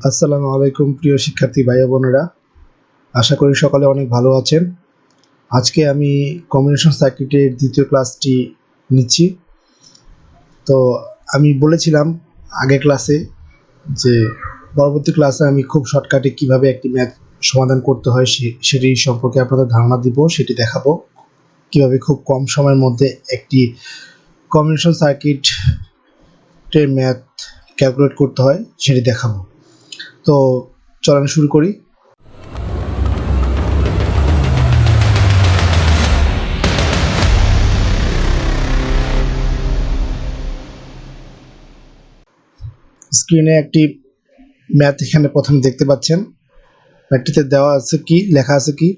আসসালামু আলাইকুম প্রিয় শিক্ষার্থী ভাই ও বোনেরা, আশা করি সকলে অনেক ভালো আছেন। আজকে আমি কম্বিনেশন সার্কিটের দ্বিতীয় ক্লাসটি নিচ্ছি। তো আমি বলেছিলাম আগের ক্লাসে যে পরবর্তী ক্লাসে আমি খুব শর্টকাটে কিভাবে একটি ম্যাথ সমাধান করতে হয় সেটি সম্পর্কে আপনাদের ধারণা দিব, সেটি দেখাবো। কিভাবে খুব কম সময়ের মধ্যে একটি কম্বিনেশন সার্কিটের ম্যাথ ক্যালকুলেট করতে হয় সেটি দেখাবো। তো চলুন শুরু করি। স্ক্রিনে একটি ম্যাথ এখানে প্রথমে দেখতে পাচ্ছেন। ম্যাথটিতে দেওয়া আছে কি, লেখা আছে কি,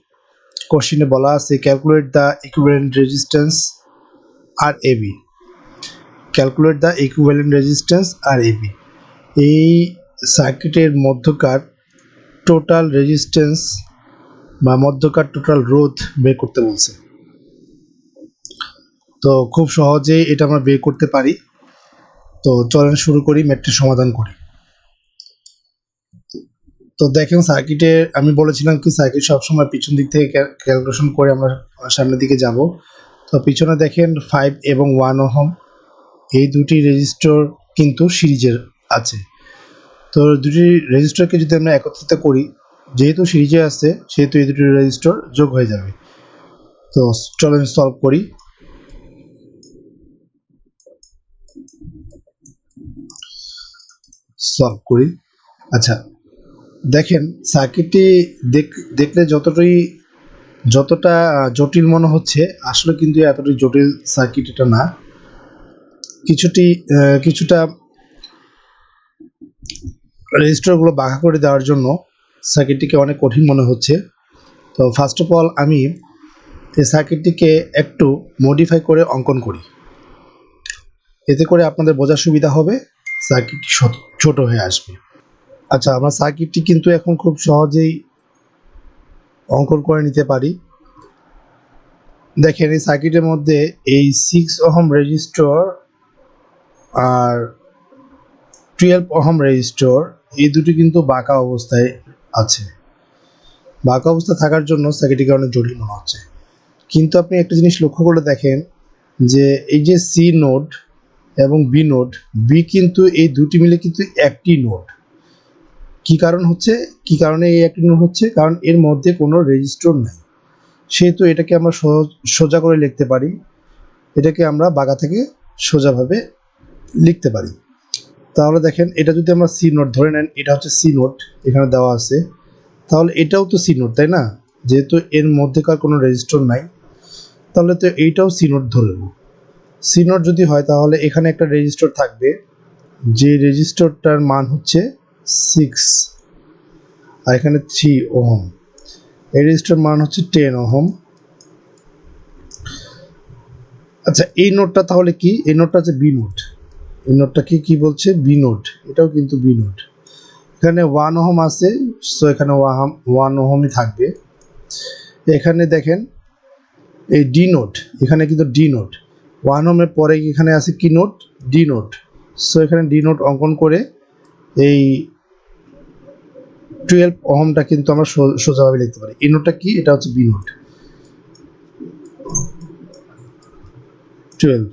কোশ্চেনে বলা আছে calculate the equivalent resistance R AB. Calculate the equivalent resistance R AB, এই সার্কিটের মধ্যকার টোটাল রেজিস্ট্যান্স বা মধ্যকার টোটাল রোধ বের করতে বলছে। তো খুব সহজেই এটা আমরা বের করতে পারি। তো চলেন শুরু করি, ম্যাথটি সমাধান করি। তো দেখেন সার্কিটে আমি বলেছিলাম কি সার্কিট সবসময় পিছন দিক থেকে ক্যালকুলেশন করে আমরা সামনের দিকে যাব। তো পিছনে দেখেন 5 এবং 1 ওহম এই দুটি রেজিস্টর কিন্তু সিরিজের আছে। তো দুটি রেজিস্টরকে যদি আমরা একত্রিত করি, যেহেতু সিরিজে আছে সেহেতু এই দুটি রেজিস্টর যোগ হয়ে যাবে। তো চলেন সলভ করি। আচ্ছা, দেখেন সার্কিটটি দেখলে যতটা জটিল মনে হচ্ছে, আসলে কিন্তু এতটাই জটিল সার্কিট এটা না। কিছুটা রেজিস্টরগুলো বাঁকা করে দেওয়ার জন্য সার্কিটটিকে অনেক কঠিন মনে হচ্ছে। তো ফার্স্ট অফ অল আমি এই সার্কিটটিকে একটু মডিফাই করে অঙ্কন করি, এতে করে আপনাদের বোঝার সুবিধা হবে, সার্কিটটি ছোট হয়ে আসবে। আচ্ছা, আমরা সার্কিটটি কিন্তু এখন খুব সহজেই অঙ্কন করে নিতে পারি। দেখেন এই সার্কিটের মধ্যে এই 6 ওহম রেজিস্টর আর 12 ওহম রেজিস্টর এই দুটি কিন্তু বাঁকা অবস্থায় আছে। বাঁকা অবস্থায় থাকার জন্য সার্কিটটিকে অনেক জটিল মনে হচ্ছে। কিন্তু আপনি একটা জিনিস লক্ষ্য করে দেখেন যে এই যে সি নোড এবং বি নোড, বি কিন্তু এই দুটি মিলে কিন্তু একটি নোড। কি কারণে এই একটি নোড হচ্ছে? কারণ এর মধ্যে কোনো রেজিস্টর নাই, সেহেতু এটাকে আমরা সোজা করে লিখতে পারি। এটাকে আমরা বাঁকা থেকে সোজাভাবে লিখতে পারি। তাহলে দেখেন এটা যদি আমরা সি নোড ধরে নেন, এটা হচ্ছে সি নোড এখানে দেওয়া আছে, তাহলে এটাও তো সি নোড, তাই না? যেহেতু এর মধ্যেকার কোনো রেজিস্টর নাই, তাহলে তো এইটাও সি নোড ধরে নেব। সি নোড যদি হয় তাহলে এখানে একটা রেজিস্টর থাকবে, যে রেজিস্টরটার মান হচ্ছে 6 আর এখানে 3 ওহম। এই রেজিস্টর মান হচ্ছে 10 ওহম। আচ্ছা, এই নোডটা তাহলে কি? এই নোডটা হচ্ছে বি নোড। এই নোডটা কি বলছে? B node. এটাও কিন্তু বি নোড। এখানে 1 ওহম আছে, সো এখানে 1 ওহমই থাকবে। এখানে দেখেন এই ডি নোড, এখানে কিন্তু ডি নোড। 1 ওহমের পরে এখানে আছে কি নোড? D node. সো এখানে ডি নোড অঙ্কন করে এই 12 ওহমটা কিন্তু আমরা সোজাভাবে লিখতে পারি। এই নোডটা কি? এটা হচ্ছে বি নোড। 12,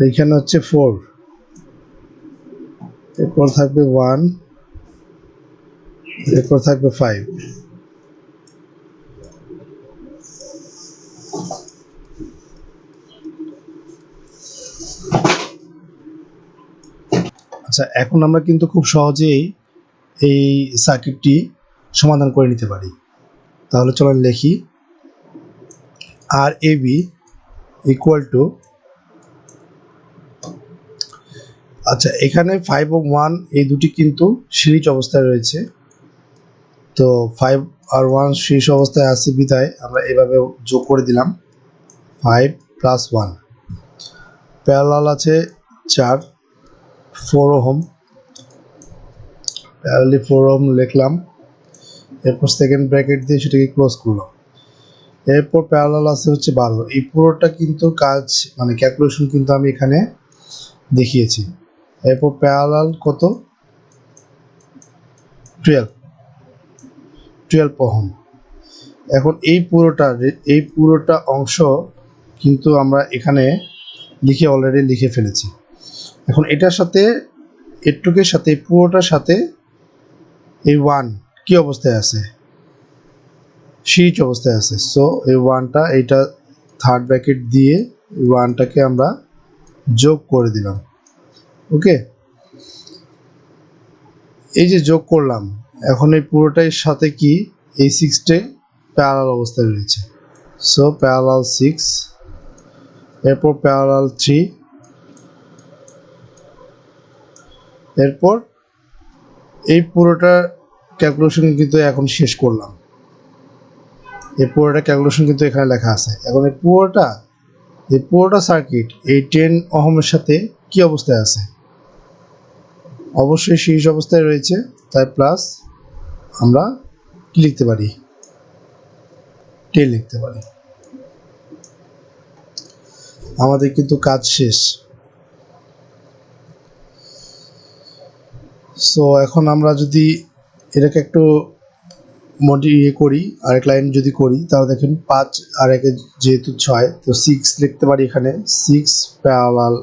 এইখানে হচ্ছে 4, এরপর থাকবে 1, এরপর থাকবে 5। আচ্ছা, এখন আমরা কিন্তু খুব সহজেই এই সার্কিটটি সমাধান করে নিতে পারি। তাহলে চলুন লিখি, আর এ বি ইকুয়াল টু, আচ্ছা এখানে 5 ও 1 এই দুটি কিন্তু সিরিজ অবস্থায় রয়েছে। তো 5 আর 1 সিরিজ অবস্থায় আছে বিধায় আমরা এভাবে যোগ করে দিলাম 5 প্লাস 1। প্যারালাল আছে 4, 4 ওহম, প্যারালালি 4 ওহম লিখলাম। এরপর সেকেন্ড ব্র্যাকেট দিয়ে সেটাকে ক্লোজ করলাম। এরপর প্যারালাল আছে হচ্ছে 12। এই পুরোটা কিন্তু কাজ মানে ক্যালকুলেশন কিন্তু আমি এখানে দেখিয়েছি। এরপর প্যারালাল কত? 12 ওহম। এখন এই পুরোটা অংশ কিন্তু আমরা এখানে অলরেডি লিখে ফেলেছি। এখন এটার সাথে এটুকের সাথে পুরোটার সাথে এই 1 কি অবস্থায় আছে? সিরিজ অবস্থায় আছে। সো এই 1টা এইটা থার্ড ব্র্যাকেট দিয়ে 1টাকে আমরা যোগ করে দিলাম। ওকে, এই যে যোগ করলাম, এখন এই পুরোটার সাথে কি এই 6টে প্যারালাল অবস্থায় রয়েছে। সো প্যারালাল 6, এরপর প্যারালাল 3, এরপর এই পুরোটা ক্যালকুলেশন কিন্তু এখন শেষ করলাম। এই পুরোটা ক্যালকুলেশন কিন্তু এখানে লেখা আছে। এখন এই পুরোটা সার্কিট এই 10 ওহমের সাথে কি অবস্থায় আছে? অবশ্যই সিরিজ অবস্থায় রয়েছে, তাই প্লাস আমরা কি লিখতে পারি? 10 লিখতে পারি। আমাদের কিন্তু কাজ শেষ। সো এখন আমরা যদি এটাকে একটু করি, আরেক লাইন যদি করি, তাহলে দেখেন 5 আর 1 যেহেতু 6, তো 6 লিখতে পারি এখানে। 6 প্যারালাল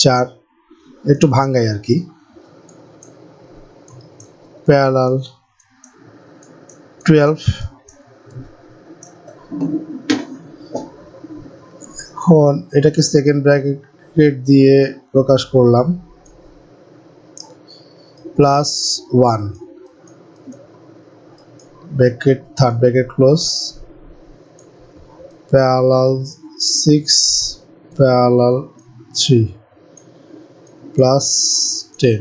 4, একটু ভাঙ্গাই আর কি, প্যারালাল 12। এখন এটাকে সেকেন্ড ব্র্যাকেট দিয়ে প্রকাশ করলাম, plus 1 bracket third bracket close, parallel 6 parallel 3 plus 10।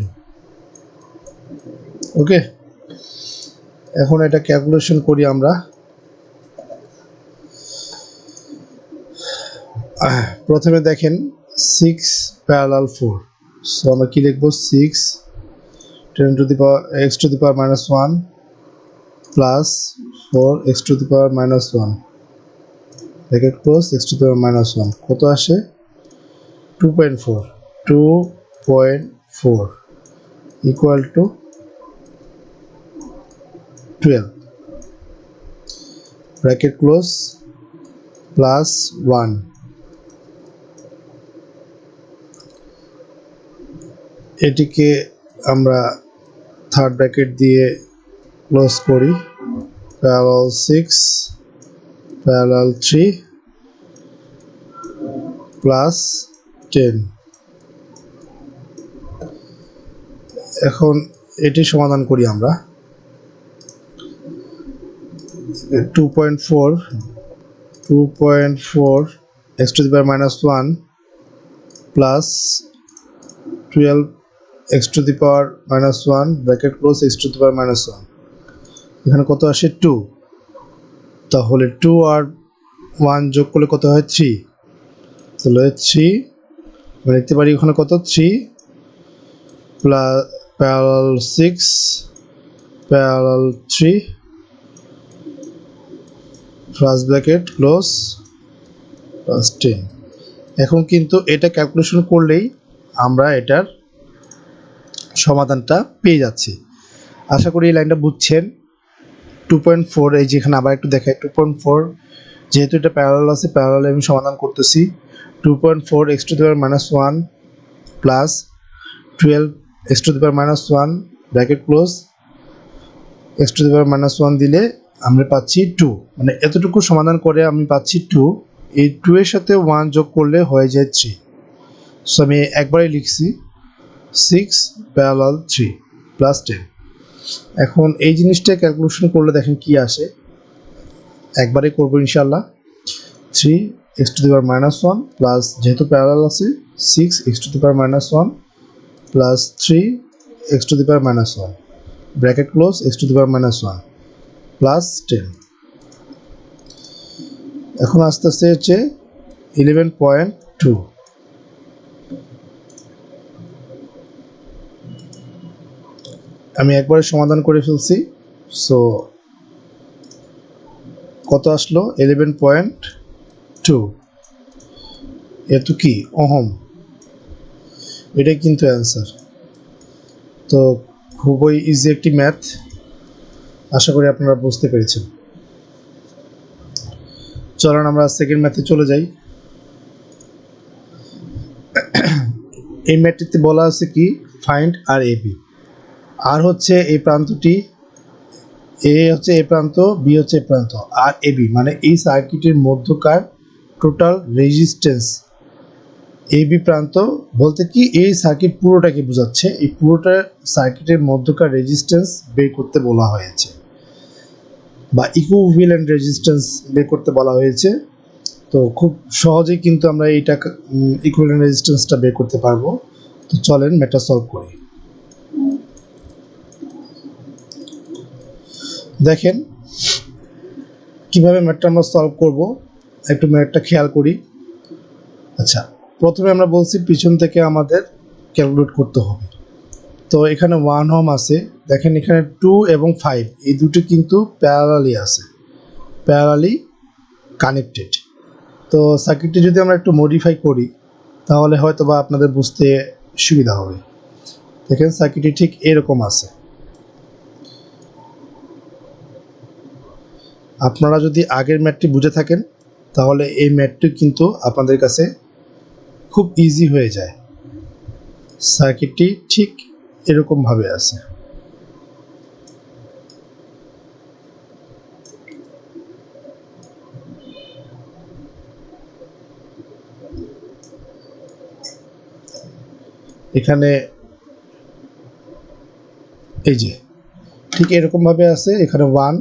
ওকে, এখন এটা ক্যালকুলেশন করি আমরা। প্রথমে দেখেন 6 প্যারালাল 4, সো আমরা কি লিখবো? 6 10 to the power x to the power -1 plus 4 x to the power -1 bracket close, x to the power -1 কত আসে? 2.4 equal to 12 bracket close plus 1। এটিকে আমরা থার্ড ব্র্যাকেট দিয়ে ক্লোজ করি, প্যারালাল 6 প্যারালাল 3 প্লাস 10। এখন এটি সমাধান করি আমরা। 2.4 x to the power -1 plus 12 x to the power -1 bracket close x to the power -1, এখানে কত আসে? 2। তাহলে 2 আর 1 যোগ করলে কত হয়? 3। তাহলে 3 লিখতে পারি ওখানে কত? 3 plus parallel 6 parallel 3 first bracket close plus 10। এখন কিন্তু এটা ক্যালকুলেশন করলেই আমরা এটার সমাধানটা পেয়ে যাচ্ছি। আশা করি এই লাইনটা বুঝছেন। 2.4, এই যেখানে আবার একটু দেখাই, 2.4 যেহেতু এটা প্যারালাল আছে, প্যারালালে আমি সমাধান করতেছি। 2.4 x to the power -1 plus 12 x to the power -1 bracket close, x to the power -1 দিলে আমরা পাচ্ছি 2, মানে এতটুকু সমাধান করে আমি পাচ্ছি 2। এই 2 এর সাথে 1 যোগ করলে হয়ে যায় 3। সো আমি একবারে লিখছি 6 প্যারালাল 3 প্লাস 10। এখন এই জিনিসটা ক্যালকুলেশন করলে দেখেন কি আসে, একবারে করবো ইনশাল্লাহ। 3 x to the power -1 plus, যেহেতু প্যারালাল আছে, 6 x to the power -1 plus 3 x to the power -1 bracket close, x to the power -1 plus 10। এখন আস্তে আস্তে হচ্ছে 11.2। আমি একবারে সমাধান করে ফেলছি। সো কত আসলো? 11.2। এত কি ওহম, এটাই কিন্তু অ্যান্সার। তো খুবই ইজি একটি ম্যাথ, আশা করি আপনারা বুঝতে পেরেছেন। চলুন আমরা সেকেন্ড ম্যাথে চলে যাই। এই ম্যাথটিতে বলা আছে কি, ফাইন্ড আর এ বি। আর হচ্ছে এই প্রান্তটি, এ হচ্ছে এ প্রান্ত, বি হচ্ছে এ প্রান্ত, আর এ বি মানে এই সার্কিটের মধ্যকার টোটাল রেজিস্ট্যান্স। এ বি প্রান্ত বলতে কি, এই সার্কিট পুরোটাকে বোঝাচ্ছে, এই পুরোটা সার্কিটের মধ্যকার রেজিস্ট্যান্স বের করতে বলা হয়েছে, বা ইকুইভ্যালেন্ট রেজিস্ট্যান্স বের করতে বলা হয়েছে। তো খুব সহজেই কিন্তু আমরা এইটা ইকুইভ্যালেন্ট রেজিস্ট্যান্সটা বের করতে পারবো। তো চলেন ম্যাথটা সলভ করি। দেখেন কিভাবে ম্যাথটা আমরা সলভ করব, একটু ম্যাথটা খেয়াল করি। আচ্ছা, প্রথমে আমরা বলছি পিছন থেকে আমাদের ক্যালকুলেট করতে হবে। তো এখানে 1 ওহম আছে, দেখেন এখানে 2 এবং 5 এই দুটো কিন্তু প্যারালালি আছে, প্যারালালি কানেক্টেড। তো সার্কিটটি যদি আমরা একটু মডিফাই করি তাহলে হয়তো বা আপনাদের বুঝতে সুবিধা হবে। দেখেন সার্কিটটি ঠিক এরকম আছে। আপনারা যদি আগের ম্যাথটি বুঝে থাকেন তাহলে এই ম্যাথটি কিন্তু আপনাদের কাছে খুব ইজি হয়ে যায়। সার্কিটটি ঠিক এরকমভাবে আছে। এখানে এই যে ঠিক এরকমভাবে আছে, এখানে 1,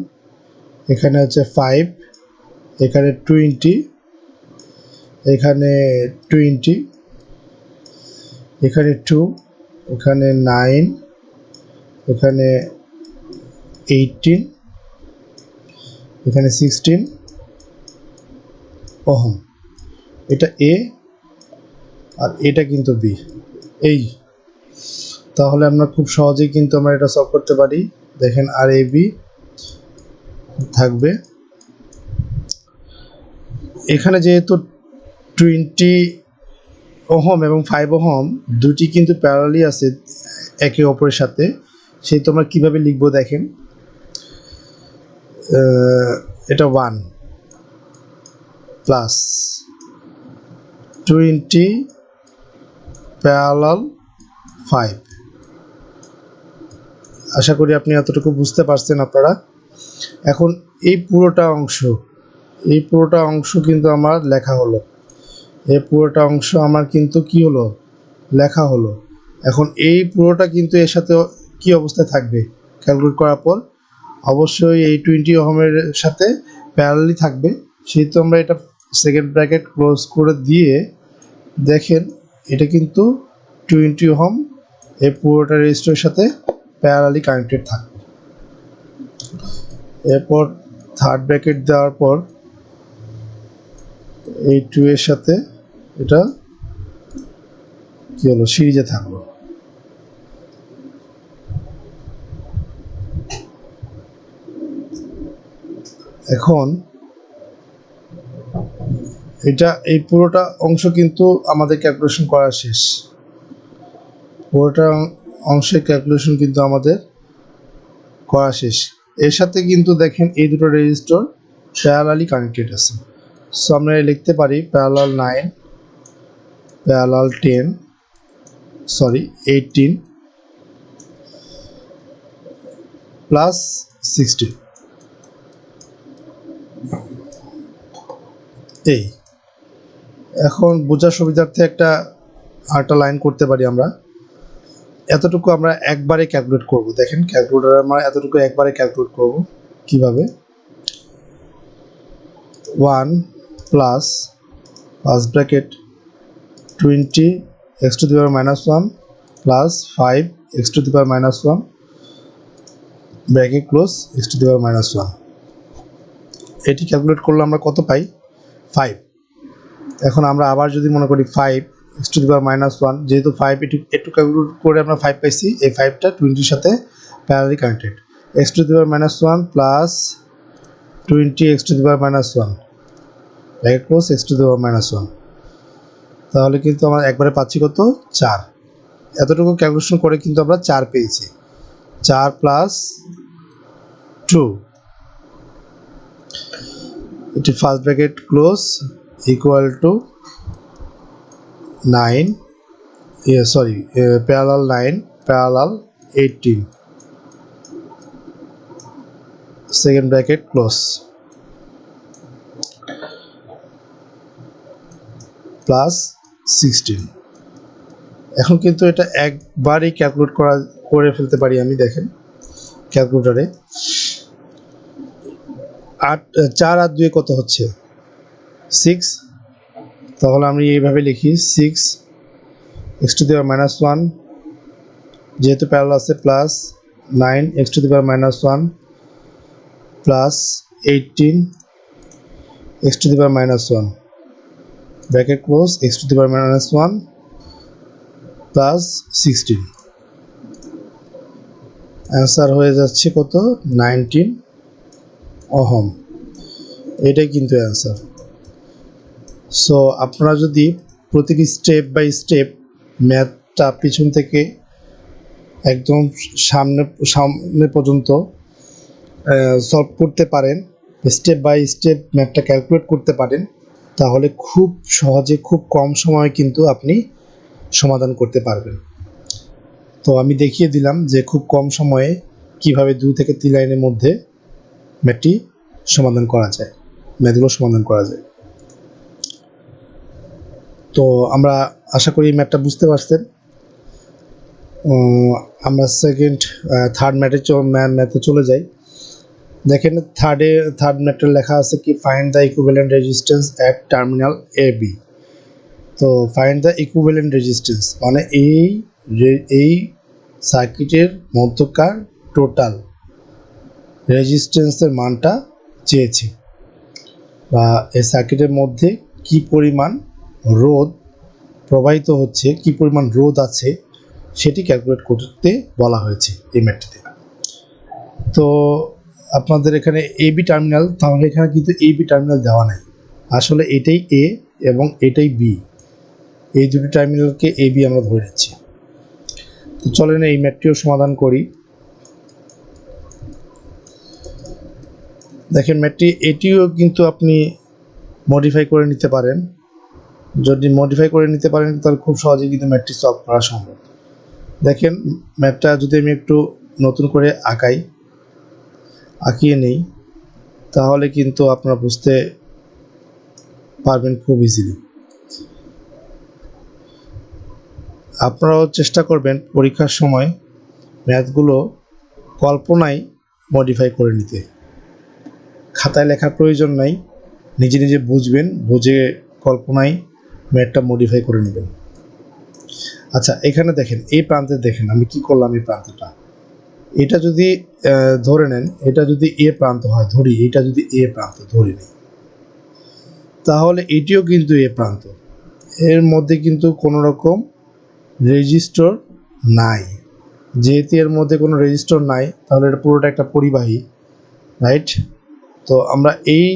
এখানে হচ্ছে 5, এখানে 20, এখানে 20, এখানে 2, এখানে 9, এখানে 18, এখানে 16 ওহম। এটা এ আর এটা কিন্তু বি। এই তাহলে আমরা খুব সহজেই কিন্তু আমরা এটা সলভ করতে পারি। দেখেন আর এ বি থাকবে, এখানে যেহেতু 20 ওহম এবং 5 ওহম দুটি কিন্তু প্যারালালি আছে একে অপরের সাথে, সেই তো আমরা কীভাবে লিখবো দেখেন। এটা 1 প্লাস 20 প্যারালাল 5। আশা করি আপনি এতটুকু বুঝতে পারছেন আপনারা। এখন এই পুরোটা অংশ কিন্তু আমার লেখা হলো, এই পুরোটা অংশ আমার কিন্তু কি হলো, লেখা হলো। এখন এই পুরোটা কিন্তু এর সাথে কি অবস্থায় থাকবে ক্যালকুলেট করার পর, অবশ্যই এই 20 ওহমের সাথে প্যারালালি থাকবে। সেহেতু আমরা এটা সেকেন্ড ব্র্যাকেট ক্লোজ করে দিয়ে দেখেন এটা কিন্তু 20 ওহম এই পুরোটা রেজিস্টরের সাথে প্যারালালি কানেক্টেড থাকবে। এরপর থার্ড ব্র্যাকেট দেওয়ার পর এই 2 এর সাথে এটা কি হলো, সিরিজে থাকলো। এখন এটা এই পুরোটা অংশ কিন্তু আমাদের ক্যালকুলেশন করা শেষ, পুরোটা অংশের ক্যালকুলেশন কিন্তু আমাদের করা শেষ। এর সাথে কিন্তু দেখেন এই দুটো রেজিস্টর প্যারালালি কানেক্টেড আছে। সো আমরা লিখতে পারি প্যারালাল 9, প্যারালাল 18 প্লাস 16। এই এখন বোঝার সুবিধার্থে আরেকটা লাইন করতে পারি আমরা। এতটুকু আমরা একবারে ক্যালকুলেট করব। দেখেন ক্যালকুলেটর আমরা এতটুকু একবারে ক্যালকুলেট করব। কিভাবে, 1 plus first bracket 20 x to the power -1 plus 5 x to the power -1 bracket close x to the power -1। এটি ক্যালকুলেট করলে আমরা কত পাই, 5। এখন আমরা আবার যদি মনে করি 5 x to the power -1, যেহেতু 5 একটু ক্যালকুলেট করে আমরা 5 পাইছি, এই 5টা 20 সাথে parallelly connected, x to the power -1 plus 20 x to the power -1 bracket close x to the power -1। তাহলে কিন্তু আমরা একবারে পাচ্ছি কত, 4। এতটুকু ক্যালকুলেশন করে কিন্তু আমরা 4 পেয়েছি। 4 প্লাস 2, এটি first bracket close equal to 9, sorry parallel 9 parallel 18, second bracket close plus 16। এখন কিন্তু এটা একবারই ক্যালকুলেট করে ফেলতে পারি আমি। দেখেন ক্যালকুলেটরে 4 আর 2 কত হচ্ছে 6, তাহলে আমি এইভাবে লিখি 6 x to the power minus 1, যেহেতু প্যারালাল আছে plus 9 x to the power minus 1 plus 18 x to the power minus 1 bracket close x to the power minus 1 plus 16। Answer হয়ে যাচ্ছে কত 19 ওহম। এটাই কিন্তু অ্যান্সার। সো আপনারা যদি প্রতিটি স্টেপ বাই স্টেপ ম্যাথটা পিছন থেকে একদম সামনে পর্যন্ত সলভ করতে পারেন, স্টেপ বাই স্টেপ ম্যাথটা ক্যালকুলেট করতে পারেন, তাহলে খুব সহজে খুব কম সময়ে কিন্তু আপনি সমাধান করতে পারবেন। তো আমি দেখিয়ে দিলাম যে খুব কম সময়ে কিভাবে 2 থেকে 3 লাইনের মধ্যে ম্যাথটি সমাধান করা যায়, ম্যাথগুলো সমাধান করা যায়। তো আমরা আশা করি ম্যাথটা বুঝতে পারছেন। আমরা থার্ড ম্যাথে চলে যাই। দেখেন থার্ড ম্যাথে লেখা আছে কি find the equivalent resistance at terminal A B. তো ফাইন্ড দ্য ইকুইভ্যালেন্ট রেজিস্ট্যান্স মানে এই সার্কিটের মধ্যকার টোটাল রেজিস্ট্যান্সের মানটা চেয়েছি, বা এই সার্কিটের মধ্যে কি পরিমাণ রোধ প্রবাহিত হচ্ছে, কি পরিমাণ রোধ আছে সেটি ক্যালকুলেট করতে বলা হয়েছে এই ম্যাথটিতে। তো আপনাদের এখানে এবি টার্মিনাল, তাহলে এখানে কিন্তু এবি টার্মিনাল দেওয়া নাই, আসলে এটাই এ এবং এটাই বি, এই দুটি টার্মিনালকে এ বি আমরা ধরে নিচ্ছি। তো চলেন এই ম্যাথটিও সমাধান করি। দেখেন ম্যাথটি এটিও কিন্তু আপনি মডিফাই করে নিতে পারেন। যদি মডিফাই করে নিতে পারেন তাহলে খুব সহজেই কিন্তু ম্যাথটি সলভ করা সম্ভব। দেখেন ম্যাথটা যদি আমি একটু নতুন করে আঁকিয়ে নেই, তাহলে কিন্তু আপনারা বুঝতে পারবেন খুব ইজিলি। আপনারাও চেষ্টা করবেন পরীক্ষার সময় ম্যাথগুলো কল্পনায় মডিফাই করে নিতে। খাতায় লেখার প্রয়োজন নাই, নিজে নিজে বুঝবেন, বুঝে কল্পনায় ম্যাথটা মডিফাই করে নেবেন। আচ্ছা এখানে দেখেন এই প্রান্তে দেখেন আমি কি করলাম। এই প্রান্তটা এটা যদি ধরে নেন, এটা যদি এ প্রান্ত হয়, ধরি এটা যদি এ প্রান্ত ধরে নিই, তাহলে এটিও কিন্তু এ প্রান্ত। এর মধ্যে কিন্তু কোনো রকম রেজিস্টর নাই। যেহেতু এর মধ্যে কোনো রেজিস্টর নাই, তাহলে এটা পুরোটা একটা পরিবাহী, রাইট? তো আমরা এই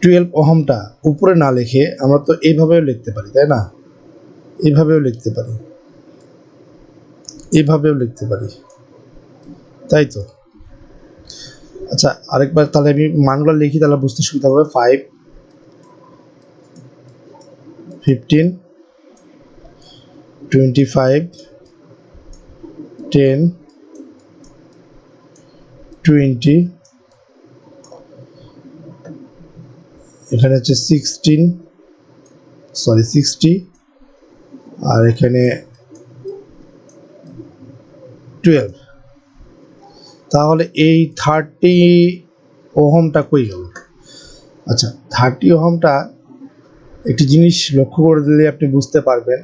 12 ওহমটা উপরে না লিখে আমরা তো এইভাবেও লিখতে পারি, তাই না? এইভাবেও লিখতে পারি, এইভাবেও লিখতে পারি, তাই তো? আচ্ছা আরেকবার তাহলে আমি মানগুলো লিখি, তাহলে বুঝতে সুবিধা হবে। 5, 15, 25, 10, 20, এখানে হচ্ছে 60, আর এখানে 12। তাহলে এই 30 ওহমটা কই গেল? আচ্ছা 30 ওহমটা একটি জিনিস লক্ষ্য করে দিলে আপনি বুঝতে পারবেন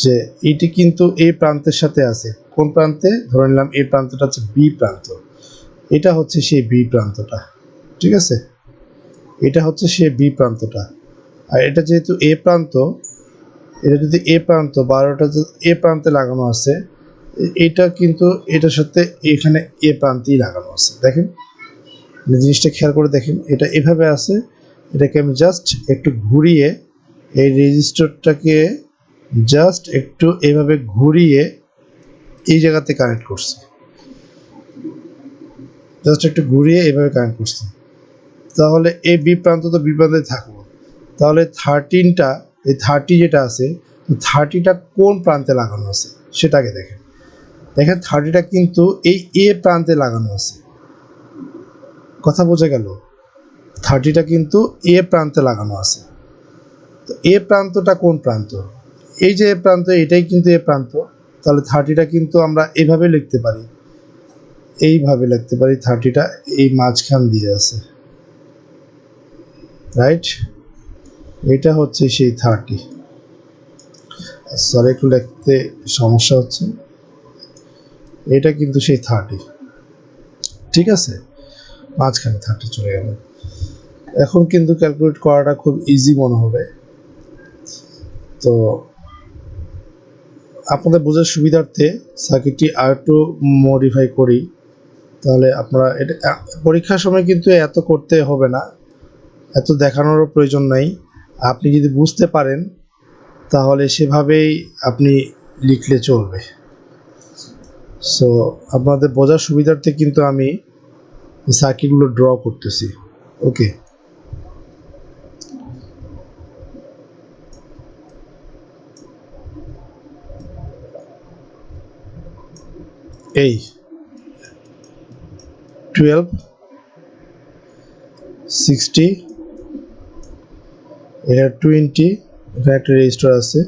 যে এটি কিন্তু এই প্রান্তের সাথে আছে। কোন প্রান্তে? ধরে নিলাম এই প্রান্তটা হচ্ছে বি প্রান্ত, এটা হচ্ছে সেই বি প্রান্তটা, ঠিক আছে? এটা হচ্ছে সেই বি প্রান্তটা, আর এটা যেহেতু এ প্রান্ত, এটা যদি এ প্রান্ত বা এটা এ প্রান্তে লাগানো আছে, এটা কিন্তু এটার সাথে এখানে এ প্রান্তেই লাগানো আছে। দেখেন জিনিসটা খেয়াল করে দেখেন, এটা এভাবে আছে, এটাকে আমি জাস্ট একটু ঘুরিয়ে এই রেজিস্টরটাকে জাস্ট একটু এভাবে ঘুরিয়ে এই জায়গাতে কানেক্ট করছি, জাস্ট একটু ঘুরিয়ে এইভাবে কানেক্ট করছি। তাহলে এই বি প্রান্ত তো বি প্রান্তে থাকলো। তাহলে 13টা, এই 30 যেটা আছে, 30টা কোন প্রান্তে লাগানো আছে সেটাকে দেখেন। দেখেন 30টা কিন্তু এই এ প্রান্তে লাগানো আছে। কথা বোঝা গেল? 30টা কিন্তু এ প্রান্তে লাগানো আছে। তো এ প্রান্তটা কোন প্রান্ত? এই যে এ প্রান্ত, এটাই কিন্তু এ প্রান্ত। তাহলে 30টা কিন্তু আমরা এইভাবে লিখতে পারি, এইভাবে লিখতে পারি 30টা এই মাঝখান দিয়ে আছে, রাইট? এটা হচ্ছে সেই 30। সরি, একটু লিখতে সমস্যা হচ্ছে। এটা কিন্তু সেই 30, ঠিক আছে? মাঝখানে 30 চলে গেল। এখন কিন্তু ক্যালকুলেট করাটা খুব ইজি মনে হবে। তো আপনাদের বোঝার সুবিধার্থে সার্কিটটি আর একটু মডিফাই করি, তাহলে আপনারা এটা পরীক্ষার সময় কিন্তু এত করতে হবে না, এত দেখানোরও প্রয়োজন নাই। আপনি যদি বুঝতে পারেন তাহলে সেভাবেই আপনি লিখলে চলবে। সো আপনাদের বোঝার সুবিধার্থে কিন্তু আমি সার্কিটগুলো ড্র করতেছি। ওকে, এই 12, 60, এটা 20, এটা একটা রেজিস্টার আছে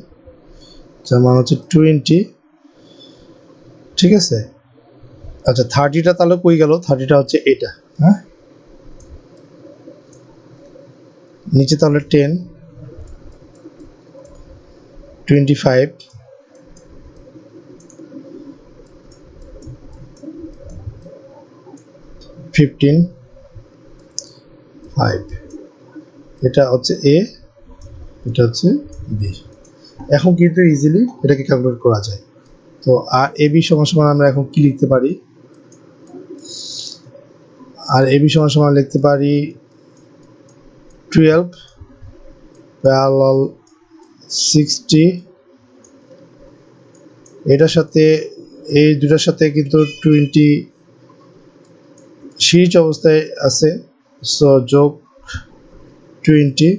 যার মান হচ্ছে 20, ঠিক আছে? আচ্ছা, 30টা তাহলে কই গেল? 30টা হচ্ছে এটা, হ্যাঁ, নিচে তাহলে 10, 25, 15, 5, এটা হচ্ছে এ, এটা হচ্ছে বি। এখন কিন্তু ইজিলি এটাকে ক্যালকুলেট করা যায়। তো আর এ বি সমান সমান আমরা এখন কি লিখতে পারি? আর এ বি সমান সমান লিখতে পারি 12 প্যারালাল 60, এটার সাথে এই দুটার সাথে কিন্তু 20 সিরিজ অবস্থায় আছে, সো যোগ 20,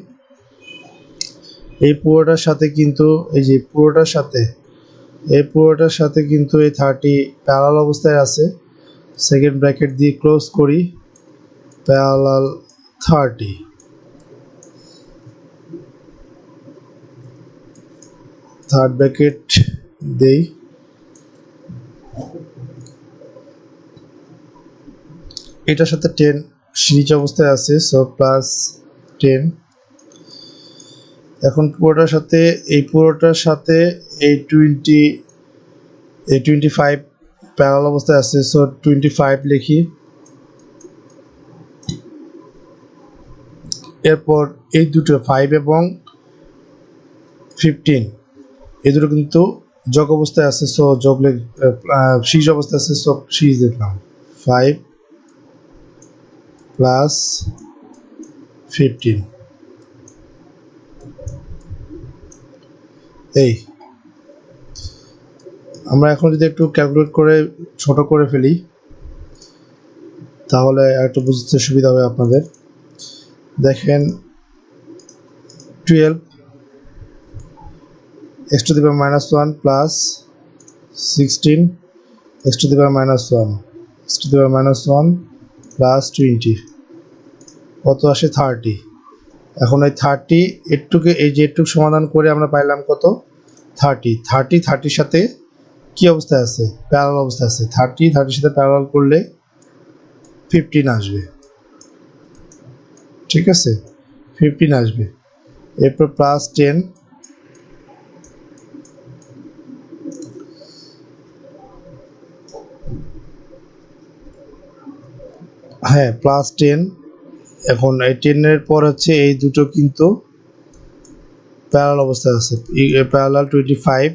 এই পুরোটার সাথে কিন্তু এই যে পুরোটার সাথে, এই পুরোটার সাথে কিন্তু এই 30 প্যারালাল অবস্থায় আছে। সেকেন্ড ব্র্যাকেট দিয়ে ক্লোজ করি, প্যারালাল 30, থার্ড ব্র্যাকেট দেই, এটার সাথে 10 সিরিজ অবস্থায় আছে, সো প্লাস 10। এখন পুরোটার সাথে এই পুরোটার সাথে এই 20, এই 25 প্যারালাল অবস্থায় আছে, সো 25 লিখি। এরপর এই দুটো 5 এবং 15, এই দুটো কিন্তু যোগ অবস্থায় আছে, সো যোগ সিরিজ অবস্থায় আছে, সো সিরিজ লিখলাম 5 প্লাস 15। এই আমরা এখন যদি একটু ক্যালকুলেট করে ছোট করে ফেলি তাহলে একটু বুঝতে সুবিধা হবে আপনাদের। দেখেন 12 x to the power -1 plus 16 x to the power -1, x to the power -1 plus 20, কত আসে? 30। এখন এই 30 এটুকে, এই যে এটুক সমাধান করে আমরা পাইলাম কত? 30। 30 সাথে কি অবস্থায় আছে? প্যারালাল অবস্থায় আছে। 30 সাথে প্যারালাল করলে 15 আসবে, ঠিক আছে? 15 আসবে। এরপর প্লাস 10, হ্যাঁ প্লাস 10। এখন এই 10 এর পর হচ্ছে এই দুটো কিন্তু প্যারালাল অবস্থায় আছে, প্যারালাল 25,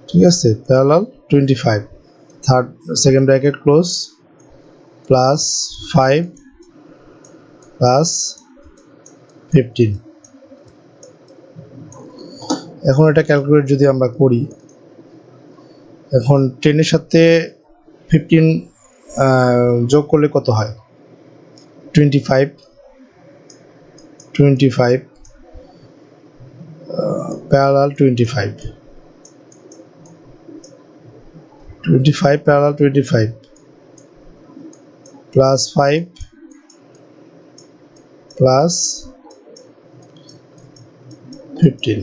ঠিক আছে? Parallel 25, third second bracket close, plus 5 plus 15। এখন এটা ক্যালকুলেট যদি আমরা করি এখন 10 এর সাথে 15 যোগ করলে কত হয়? 25 প্যারালাল 25 প্যারালাল 25 প্লাস 5 প্লাস 15।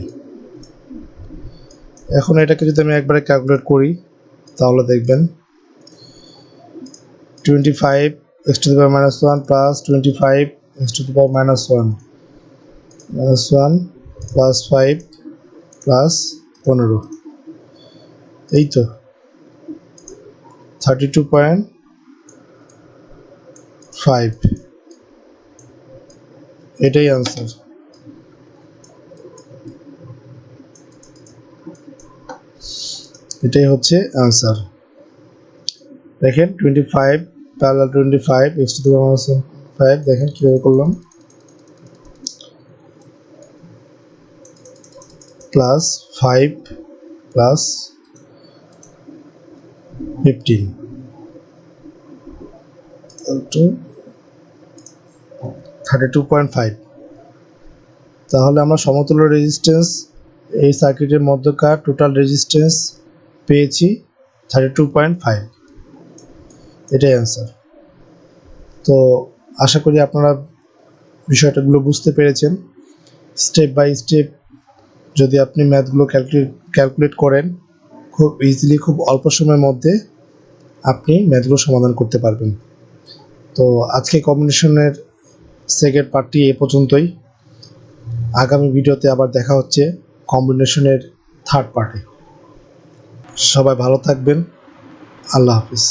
এখন এটাকে যদি আমি একবারে ক্যালকুলেট করি তাহলে দেখবেন 25 x to the power minus 1 plus 25 x to the power minus 1 plus 5 plus 15, এই তো 32.5, এটাই আনসার। এটাই হচ্ছে আনসার। দেখেন 25 parallel 25 x to the power minus 5, দেখেন কিভাবে করলাম, প্লাস 5 প্লাস 15 32.5। তাহলে আমরা সমতুল্য রেজিস্ট্যান্স এই সার্কিটের মধ্যকার টোটাল রেজিস্ট্যান্স পেয়েছি 32.5, এটাই অ্যান্সার। তো আশা করি আপনারা বিষয়টাগুলো বুঝতে পেরেছেন। স্টেপ বাই স্টেপ যদি আপনি ম্যাথগুলো ক্যালকুলেট করেন, খুব ইজিলি, খুব অল্প সময়ের মধ্যে আপনি ম্যাথগুলো সমাধান করতে পারবেন। তো আজকে কম্বিনেশনের সেকেন্ড পার্টটি এ পর্যন্তই। আগামী ভিডিওতে আবার দেখা হচ্ছে কম্বিনেশনের থার্ড পার্টে। সবাই ভালো থাকবেন। আল্লাহ হাফিজ।